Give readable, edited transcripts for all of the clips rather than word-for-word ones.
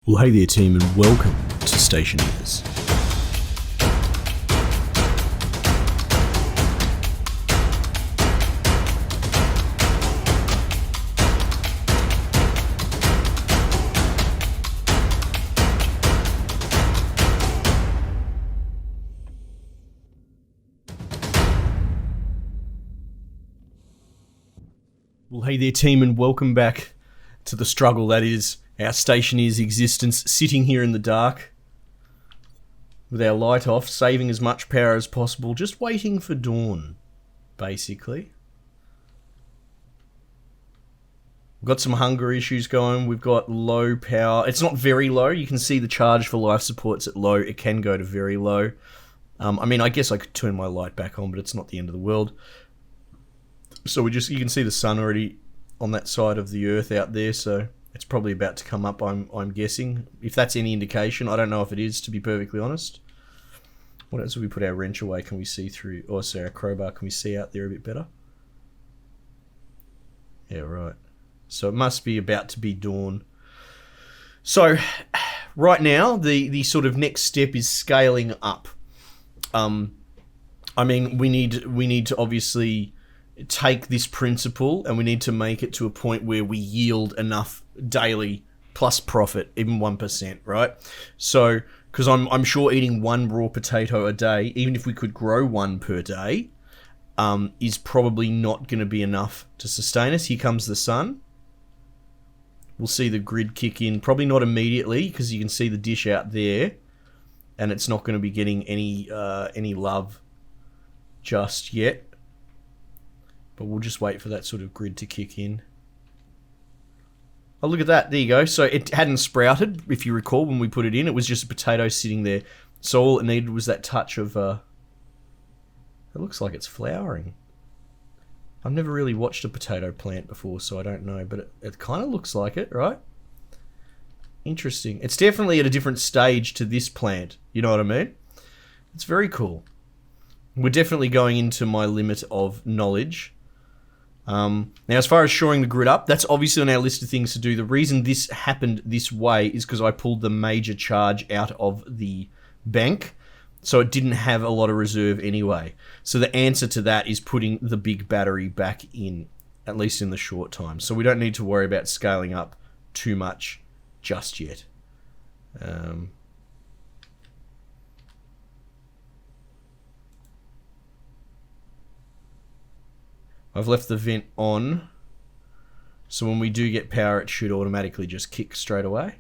Well, hey there team, and welcome to Stationeers. Well, hey there team, and welcome back to the struggle that is our Stationeers existence, sitting here in the dark with our light off, saving as much power as possible, just waiting for dawn, basically. We've got some hunger issues going, we've got low power. It's not very low, you can see the charge for life support's at low, it can go to very low. I mean, I guess I could turn my light back on, but it's not the end of the world. So you can see the sun already on that side of the earth out there, so it's probably about to come up, I'm guessing. If that's any indication, I don't know if it is, to be perfectly honest. What else, if we put our wrench away, can we see through, or sorry, our crowbar, can we see out there a bit better? Yeah, right. So it must be about to be dawn. So, right now, the sort of next step is scaling up. I mean, we need to obviously take this principle and we need to make it to a point where we yield enough daily plus profit, even 1%, right? So, because I'm sure eating one raw potato a day, even if we could grow one per day, is probably not going to be enough to sustain us. Here comes the sun. We'll see the grid kick in, probably not immediately, because you can see the dish out there, and it's not going to be getting any love just yet. But we'll just wait for that sort of grid to kick in. Oh, look at that. There you go. So it hadn't sprouted, if you recall, when we put it in. It was just a potato sitting there. So all it needed was that touch of... it looks like it's flowering. I've never really watched a potato plant before, so I don't know. But it kind of looks like it, right? Interesting. It's definitely at a different stage to this plant. You know what I mean? It's very cool. We're definitely going into my limit of knowledge. Now, as far as shoring the grid up, that's obviously on our list of things to do. The reason this happened this way is because I pulled the major charge out of the bank, so it didn't have a lot of reserve anyway. So the answer to that is putting the big battery back in, at least in the short time. So we don't need to worry about scaling up too much just yet. I've left the vent on, so when we do get power, it should automatically just kick straight away.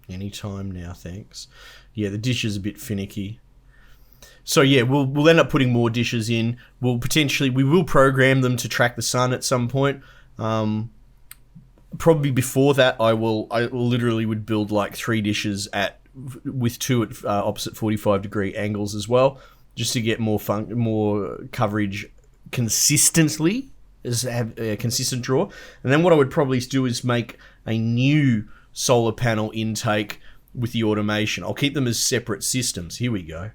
Anytime now, thanks. Yeah, the dish is a bit finicky. So yeah, we'll end up putting more dishes in. We will program them to track the sun at some point. Probably before that, I literally would build like 3 dishes with 2 at opposite 45-degree angles as well, just to get more coverage consistently, have a consistent draw. And then what I would probably do is make a new solar panel intake with the automation. I'll keep them as separate systems. Here we go.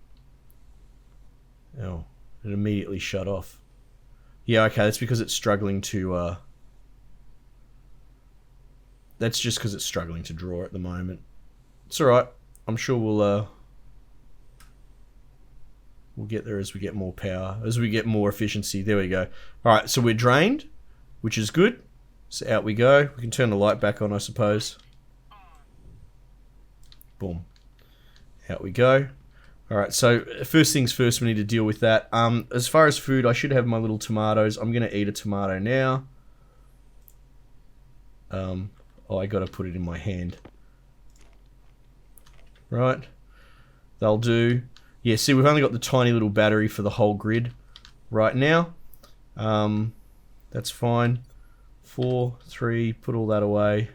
Oh, it immediately shut off. Yeah, okay, that's because it's struggling to... That's just because it's struggling to draw at the moment. It's alright. I'm sure we'll get there as we get more power, as we get more efficiency. There we go. Alright, so we're drained, which is good. So out we go. We can turn the light back on, I suppose. Boom. Out we go. Alright, so first things first, we need to deal with that. As far as food, I should have my little tomatoes. I'm going to eat a tomato now. Oh, I gotta put it in my hand. Right. They'll do. Yeah, see, we've only got the tiny little battery for the whole grid right now. That's fine. 4, 3, put all that away.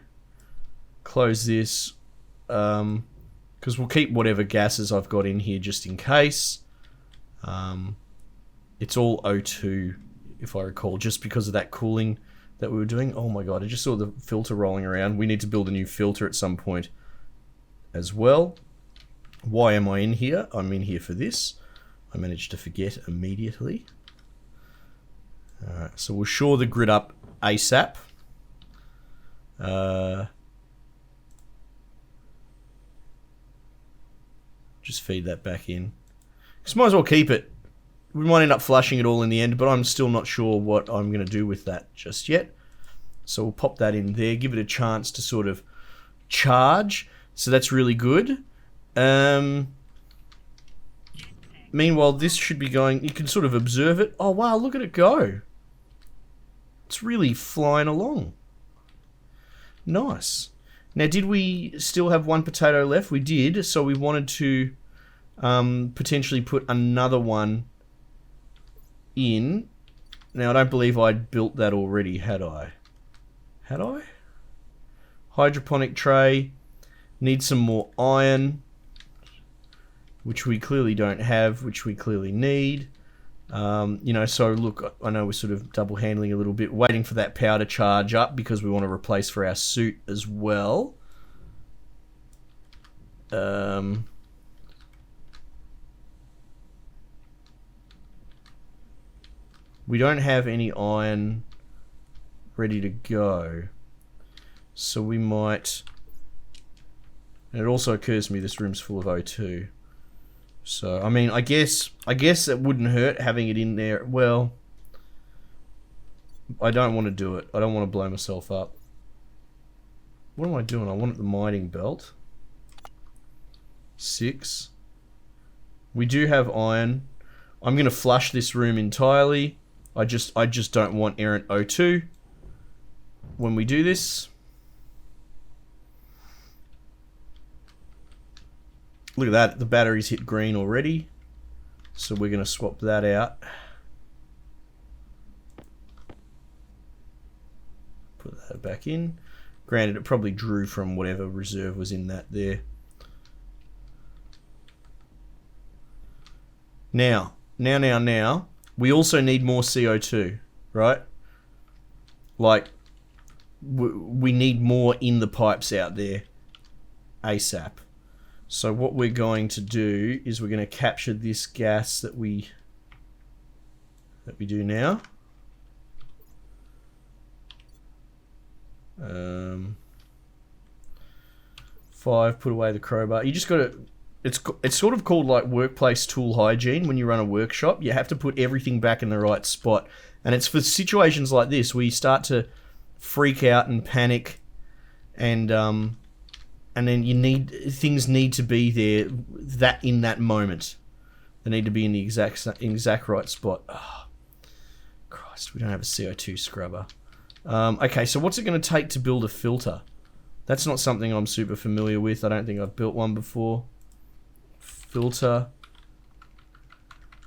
Close this. Because we'll keep whatever gases I've got in here just in case. It's all O2, if I recall, just because of that cooling that we were doing. Oh my god, I just saw the filter rolling around. We need to build a new filter at some point as well. Why am I in here? I'm in here for this. I managed to forget immediately. Alright, so we'll shore the grid up ASAP. Just feed that back in. Just might as well keep it. We might end up flushing it all in the end, but I'm still not sure what I'm going to do with that just yet. So we'll pop that in there, give it a chance to sort of charge. So that's really good. Meanwhile, this should be going... You can sort of observe it. Oh, wow, look at it go. It's really flying along. Nice. Now, did we still have one potato left? We did, so we wanted to potentially put another one in. Now, I don't believe I'd built that already, had I? Had I? Hydroponic tray. Need some more iron, which we clearly don't have, which we clearly need. You know, so look, I know we're sort of double handling a little bit, waiting for that power to charge up because we want to replace for our suit as well. We don't have any iron ready to go, so we might... And it also occurs to me this room's full of O2. So, I mean, I guess it wouldn't hurt having it in there. Well, I don't want to do it. I don't want to blow myself up. What am I doing? I want the mining belt. 6. We do have iron. I'm going to flush this room entirely. I just don't want errant O2 when we do this. Look at that, the batteries hit green already. So we're going to swap that out. Put that back in. Granted, it probably drew from whatever reserve was in that there. Now, we also need more CO2, right? Like, we need more in the pipes out there ASAP. So what we're going to do is we're going to capture this gas that we do now. 5, put away the crowbar. You just got to... It's sort of called like workplace tool hygiene when you run a workshop. You have to put everything back in the right spot. And it's for situations like this where you start to freak out and panic, and then things need to be there in that moment. They need to be in the exact right spot. Oh, Christ, we don't have a CO2 scrubber. Okay, so what's it going to take to build a filter? That's not something I'm super familiar with. I don't think I've built one before. Filter.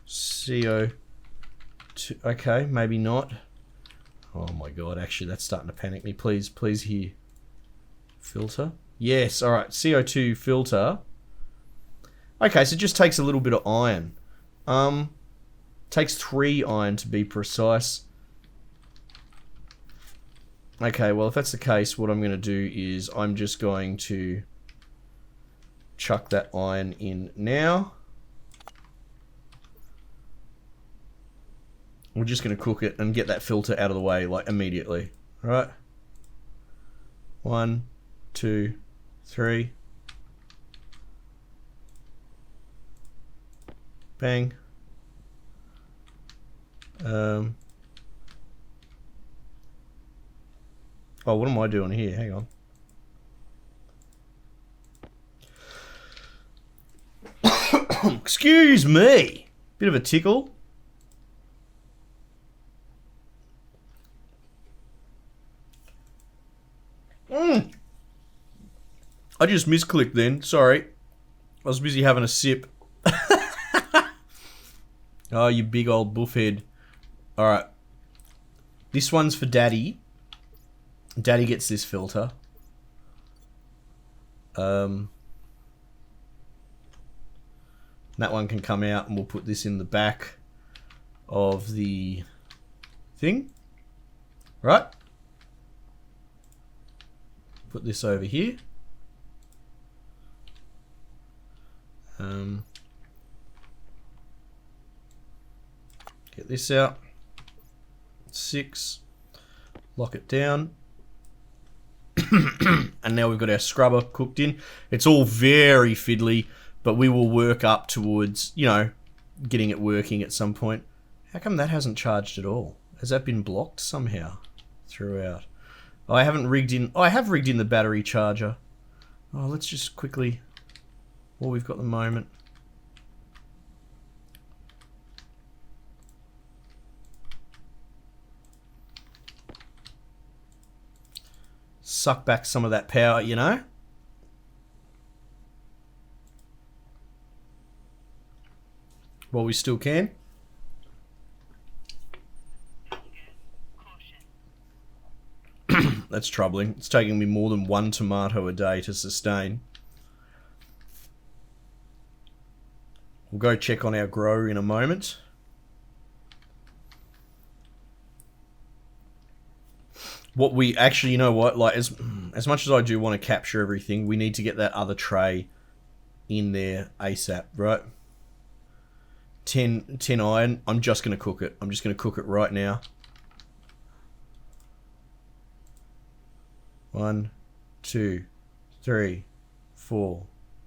CO2. Okay, maybe not. Oh my god, actually that's starting to panic me. Please here. Filter. Yes, alright, CO2 filter. Okay, so it just takes a little bit of iron. Takes 3 iron to be precise. Okay, well if that's the case, what I'm going to do is I'm just going to chuck that iron in now. We're just going to cook it and get that filter out of the way like immediately. Alright. 1, 2, 3. Bang. Oh, what am I doing here? Hang on. Excuse me. Bit of a tickle. I just misclicked then. Sorry. I was busy having a sip. Oh, you big old buffhead. Alright. This one's for Daddy. Daddy gets this filter. That one can come out and we'll put this in the back of the thing. Right? Put this over here. Get this out. 6. Lock it down. And now we've got our scrubber cooked in. It's all very fiddly, but we will work up towards, you know, getting it working at some point. How come that hasn't charged at all? Has that been blocked somehow throughout? Oh, I haven't rigged in... Oh, I have rigged in the battery charger. Oh, let's just quickly... What we've got at the moment. Suck back some of that power, you know? While we still can. That's troubling. It's taking me more than 1 tomato a day to sustain. We'll go check on our grow in a moment. What we actually, you know what, like as much as I do want to capture everything, we need to get that other tray in there ASAP, right? 10 iron. I'm just going to cook it. I'm just going to cook it right now. 1, 2, 3, 4,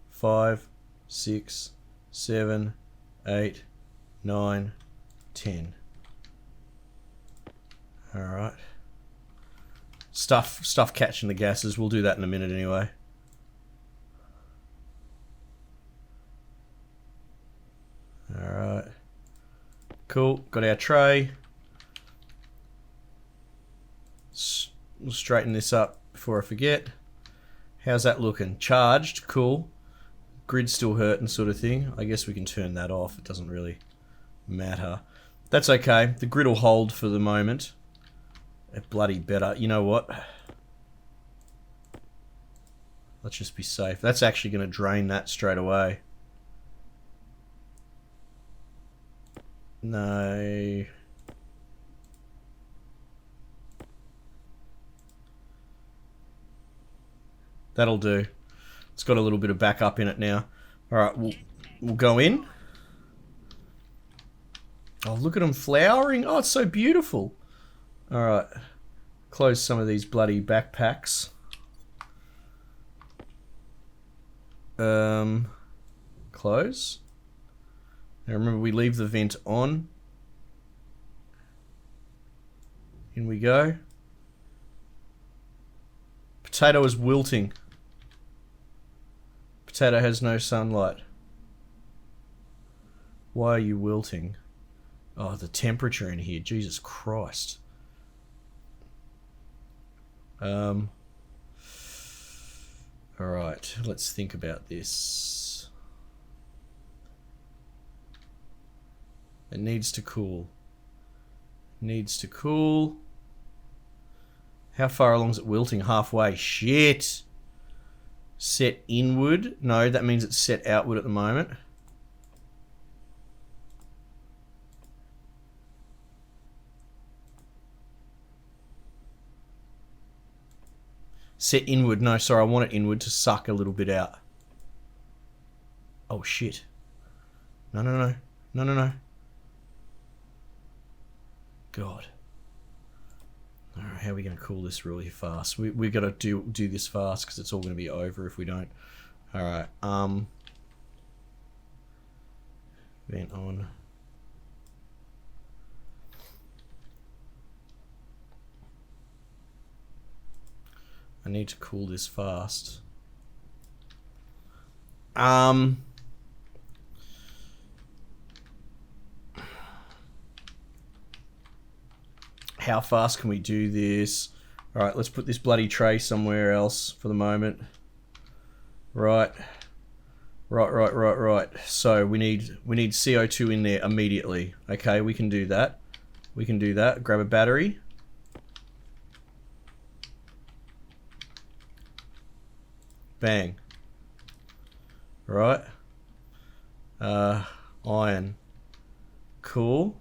5, 6, 7, 8, 9, 10. Alright. Stuff catching the gases. We'll do that in a minute anyway. Alright. Cool. Got our tray. We'll straighten this up before I forget. How's that looking? Charged. Cool. Grid's still hurting sort of thing. I guess we can turn that off. It doesn't really matter. That's okay. The grid will hold for the moment. It bloody better. You know what? Let's just be safe. That's actually going to drain that straight away. No. That'll do. It's got a little bit of backup in it now. Alright, we'll go in. Oh, look at them flowering. Oh, it's so beautiful. Alright. Close some of these bloody backpacks. Close. Now remember, we leave the vent on. In we go. Potato is wilting. Potato has no sunlight. Why are you wilting? Oh, the temperature in here. Jesus Christ. Alright, let's think about this. It needs to cool. Needs to cool. How far along is it wilting? Halfway. Shit! Set inward. No, that means it's set outward at the moment. Set inward. No, sorry, I want it inward to suck a little bit out. Oh, shit. No, no, no. No, no, no. God. Alright, how are we going to cool this really fast? We've got to do this fast because it's all going to be over if we don't. Alright, vent on. I need to cool this fast. How fast can we do this? Alright, let's put this bloody tray somewhere else for the moment. Right. Right. So we need CO2 in there immediately. Okay, we can do that. We can do that. Grab a battery. Bang. Right. Iron. Cool.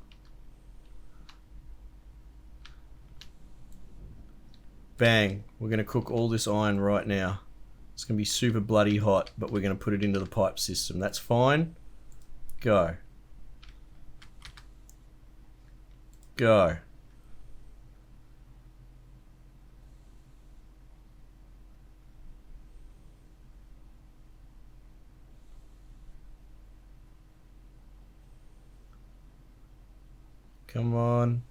Bang. We're going to cook all this iron right now. It's going to be super bloody hot, but we're going to put it into the pipe system. That's fine. Go. Go. Come on.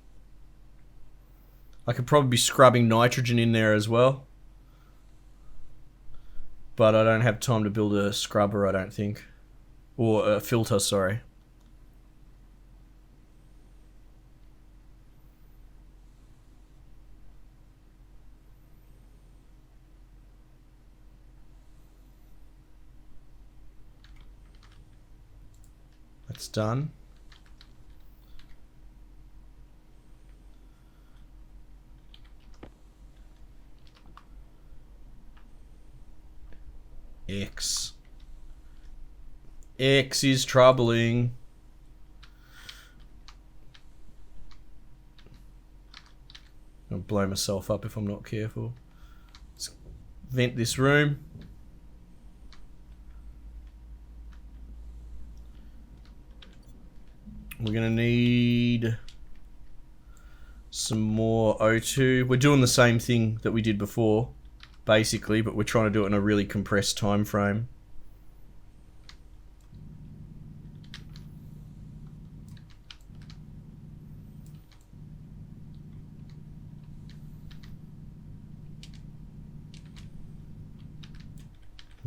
I could probably be scrubbing nitrogen in there as well. But I don't have time to build a scrubber, I don't think. Or a filter, sorry. That's done. X. X is troubling. I'll blow myself up if I'm not careful. Let's vent this room. We're gonna need some more O2. We're doing the same thing that we did before, basically, but we're trying to do it in a really compressed time frame.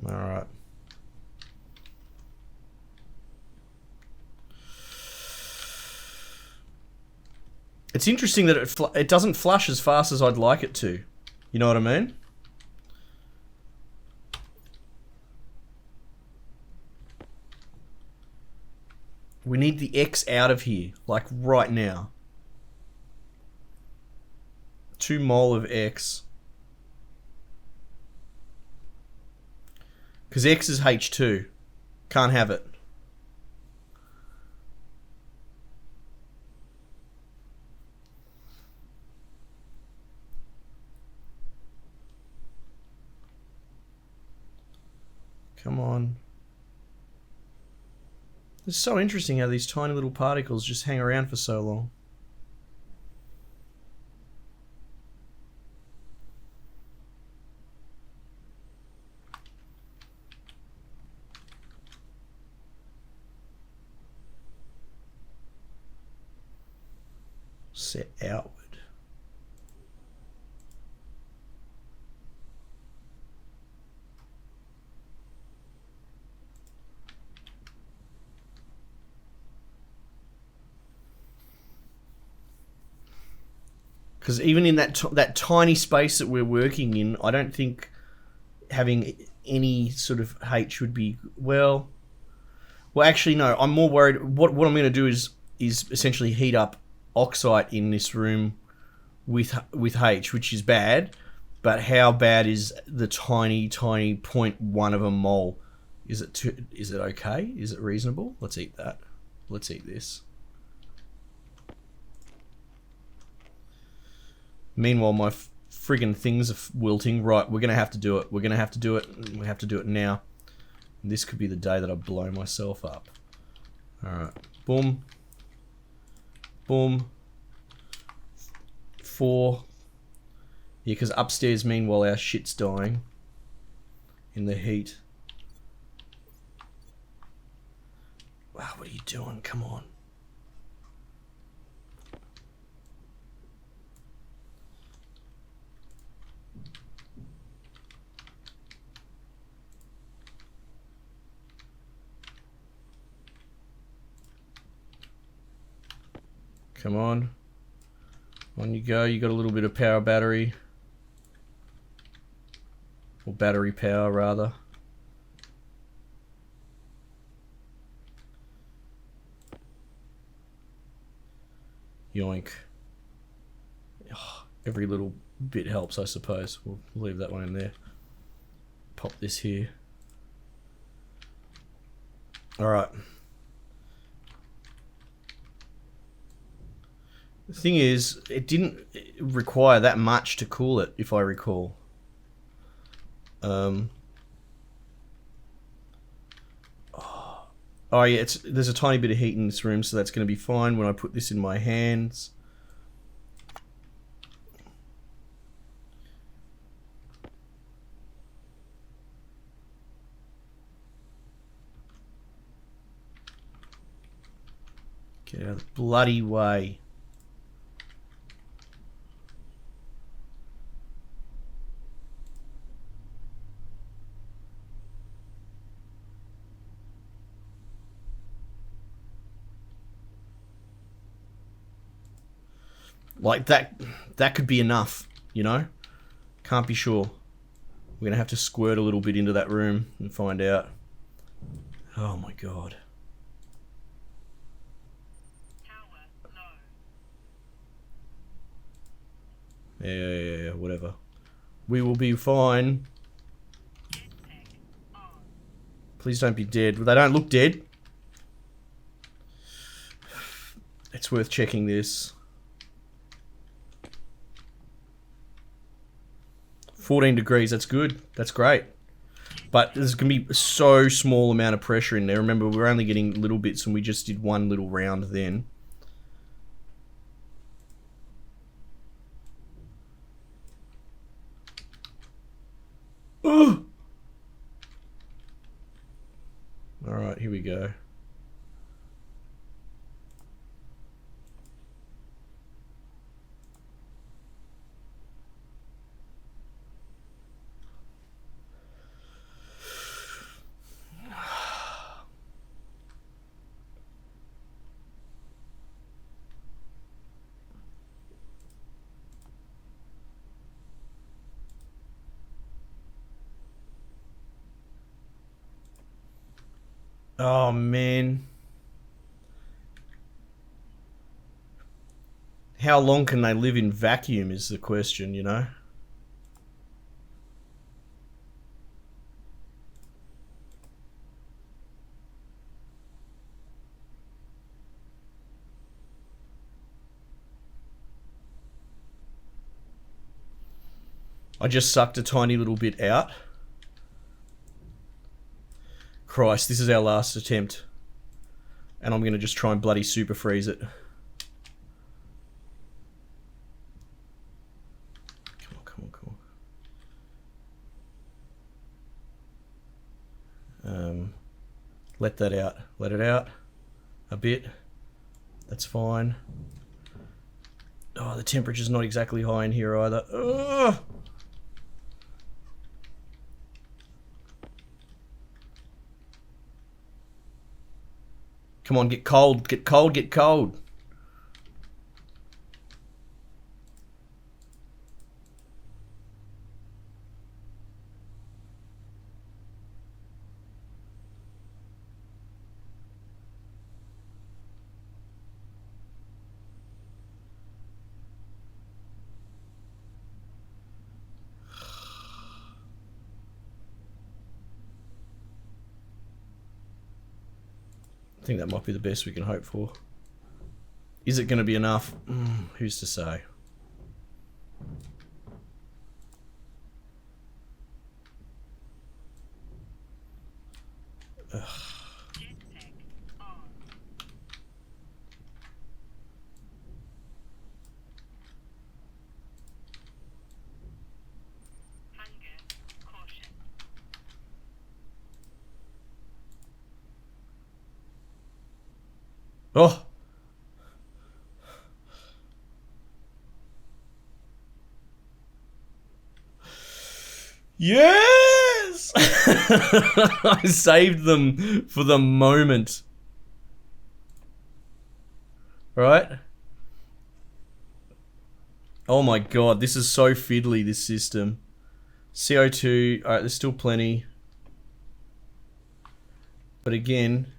All right. It's interesting that it doesn't flush as fast as I'd like it to. You know what I mean? We need the X out of here, like right now. 2 mole of X. Because X is H2. Can't have it. Come on. It's so interesting how these tiny little particles just hang around for so long. Set outward. Because even in that tiny space that we're working in, I don't think having any sort of H would be well. Well, actually, no. I'm more worried. What I'm going to do is essentially heat up oxide in this room with H, which is bad. But how bad is the tiny 0.1 of a mole? Is it okay? Is it reasonable? Let's eat that. Let's eat this. Meanwhile, my friggin' things are wilting. Right, we're going to have to do it. We're going to have to do it. We have to do it now. This could be the day that I blow myself up. Alright. Boom. Boom. 4. Yeah, because upstairs, meanwhile, our shit's dying. In the heat. Wow, what are you doing? Come on. Come on. On you go. You got a little bit of power battery. Or battery power, rather. Yoink. Oh, every little bit helps, I suppose. We'll leave that one in there. Pop this here. Alright. The thing is, it didn't require that much to cool it, if I recall. Oh yeah, there's a tiny bit of heat in this room, so that's going to be fine when I put this in my hands. Get out of the bloody way. Like that could be enough, you know? Can't be sure. We're gonna have to squirt a little bit into that room and find out. Oh my god. Yeah, whatever. We will be fine. Please don't be dead. They don't look dead. It's worth checking this. 14 degrees, that's good. That's great. But there's going to be so small amount of pressure in there. Remember, we're only getting little bits and we just did one little round then. Ugh. Alright, here we go. Oh, man. How long can they live in vacuum is the question, you know? I just sucked a tiny little bit out. Christ, this is our last attempt. And I'm going to just try and bloody super freeze it. Come on. Let that out. Let it out a bit. That's fine. Oh, the temperature's not exactly high in here either. Ugh. Come on, get cold, get cold, get cold. I think that might be the best we can hope for. Is it going to be enough? Who's to say? Ugh. Oh! Yes! I saved them for the moment. Right? Oh my god, this is so fiddly, this system. CO2, alright, there's still plenty. But again...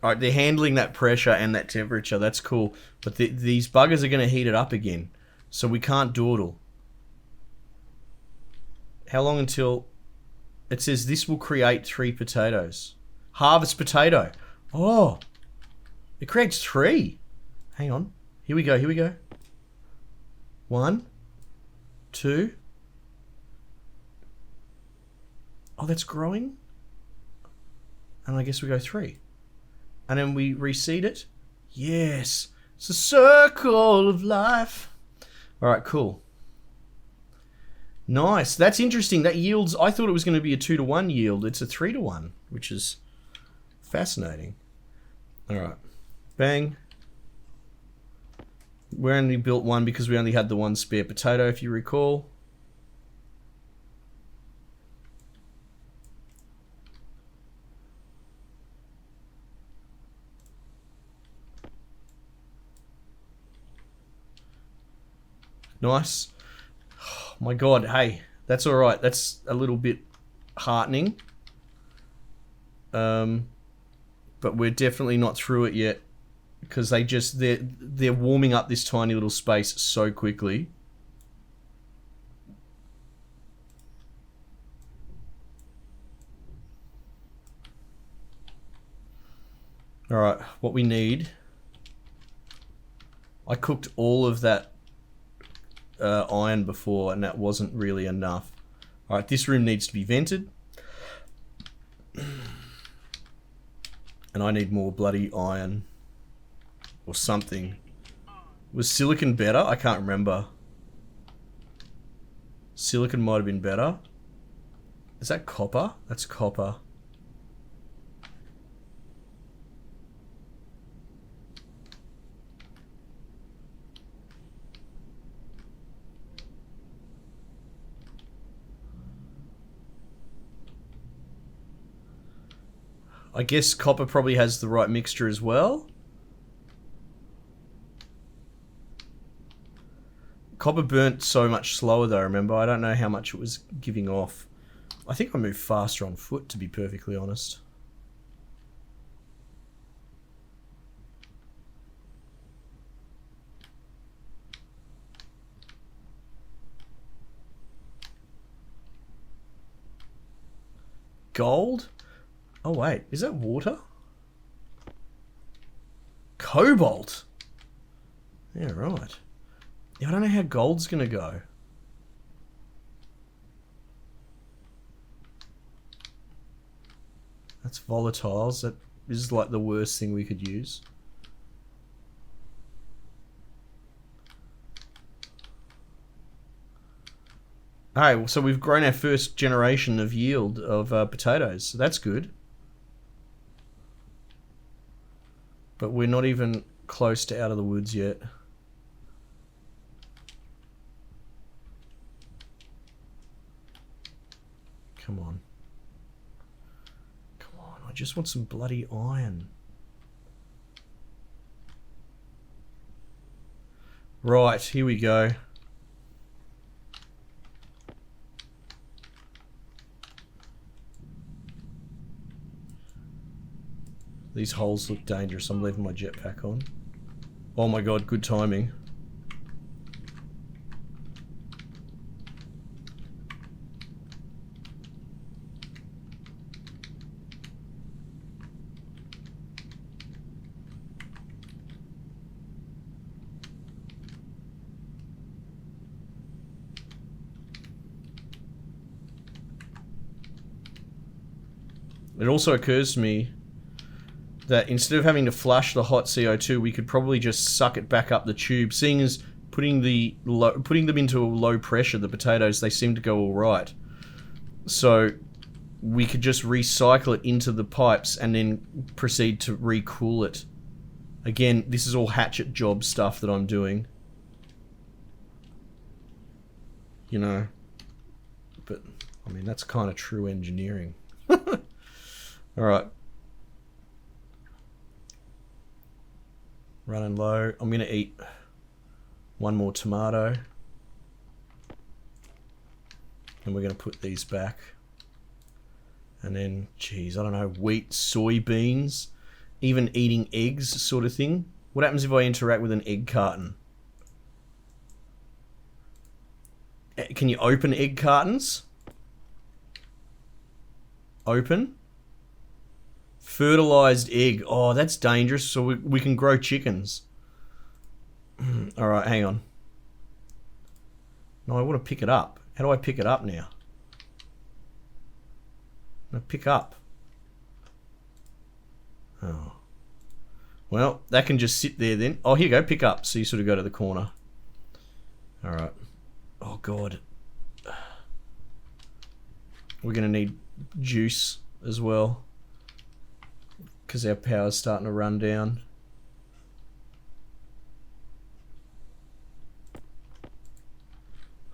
Alright, they're handling that pressure and that temperature, that's cool. But these buggers are going to heat it up again. So we can't dawdle. How long until... It says this will create 3 potatoes. Harvest potato. Oh! It creates 3. Hang on. Here we go, here we go. 1. 2. Oh, that's growing? And I guess we go 3. And then we reseed it. Yes. It's a circle of life. Alright, cool. Nice. That's interesting. That yields... I thought it was going to be a 2-to-1 yield. It's a 3-to-1, which is fascinating. Alright. Bang. We only built 1 because we only had the 1 spare potato, if you recall. Nice. Oh, my God, hey, that's all right. That's a little bit heartening. But we're definitely not through it yet, because they're warming up this tiny little space so quickly. All right, what we need. I cooked all of that iron before, and that wasn't really enough. All right, this room needs to be vented. And I need more bloody iron. Or something. Was silicon better? I can't remember. Silicon might have been better. Is that copper? That's copper. I guess copper probably has the right mixture as well. Copper burnt so much slower though, remember? I don't know how much it was giving off. I think I moved faster on foot, to be perfectly honest. Gold? Oh wait, is that water? Cobalt? Yeah, right. Yeah, I don't know how gold's gonna go. That's volatiles. That is like the worst thing we could use. Alright, so we've grown our first generation of yield of potatoes. So that's good. But we're not even close to out of the woods yet. Come on. Come on, I just want some bloody iron. Right, here we go. These holes look dangerous. I'm leaving my jetpack on. Oh my god, good timing. It also occurs to me that instead of having to flush the hot CO2, we could probably just suck it back up the tube. Seeing as putting them into a low pressure, the potatoes, they seem to go all right. So we could just recycle it into the pipes and then proceed to recool it. Again, this is all hatchet job stuff that I'm doing. You know. But, I mean, that's kind of true engineering. Alright. Running low. I'm going to eat one more tomato. And we're going to put these back. And then, geez, I don't know, wheat, soybeans, even eating eggs sort of thing. What happens if I interact with an egg carton? Can you open egg cartons? Open. Fertilized egg. Oh, that's dangerous. So we can grow chickens. Alright, hang on. No, I want to pick it up. How do I pick it up now? No, pick up. Oh. Well, that can just sit there then. Oh, here you go, pick up. So you sort of go to the corner. Alright. Oh, God. We're going to need juice as well. Because our power's starting to run down.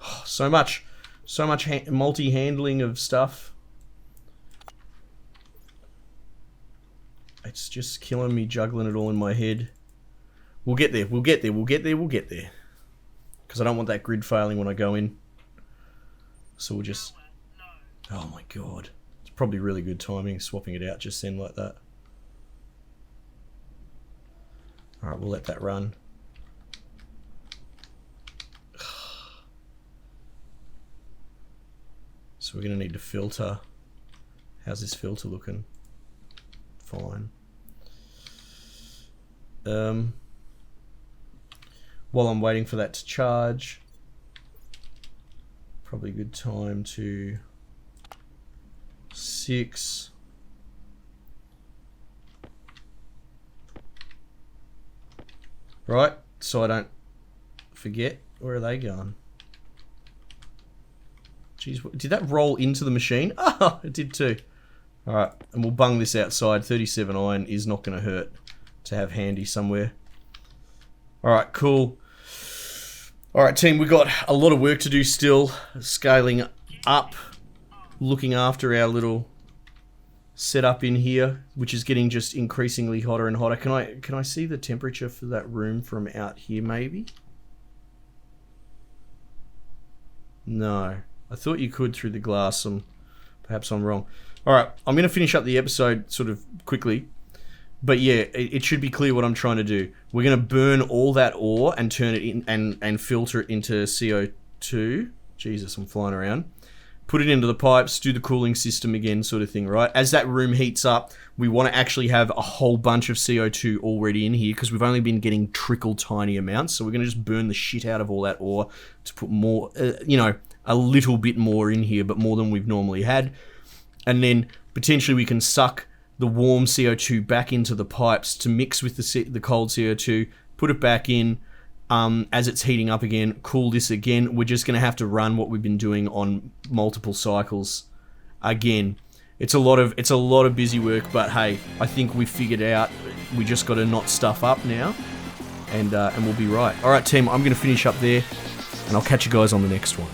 Oh, so much multi-handling of stuff. It's just killing me juggling it all in my head. We'll get there, we'll get there, we'll get there, we'll get there. because I don't want that grid failing when I go in. So we'll just... Oh my god. It's probably really good timing, swapping it out just then like that. Alright, we'll let that run. So we're going to need to filter. How's this filter looking? Fine. While I'm waiting for that to charge, probably a good time to 6. Right, so I don't forget. Where are they going? Jeez, did that roll into the machine? Oh, it did too. Alright, and we'll bung this outside. 37 iron is not going to hurt to have handy somewhere. Alright, cool. Alright team, we've got a lot of work to do still. Scaling up, looking after our little setup in here, which is getting just increasingly hotter and hotter. Can I see the temperature for that room from out here maybe? No. I thought you could through the glass. Perhaps I'm wrong. Alright, I'm going to finish up the episode sort of quickly. But yeah, it should be clear what I'm trying to do. We're going to burn all that ore and turn it in and filter it into CO2. Jesus, I'm flying around. Put it into the pipes, do the cooling system again, sort of thing, right? As that room heats up, we want to actually have a whole bunch of CO2 already in here because we've only been getting trickle tiny amounts. So we're going to just burn the shit out of all that ore to put more, you know, a little bit more in here, but more than we've normally had. And then potentially we can suck the warm CO2 back into the pipes to mix with the cold CO2, put it back in as it's heating up again, cool this again. We're just going to have to run what we've been doing on multiple cycles again. It's a lot of busy work, but hey, I think we figured out we just got to knot stuff up now and we'll be right. All right, team, I'm going to finish up there and I'll catch you guys on the next one.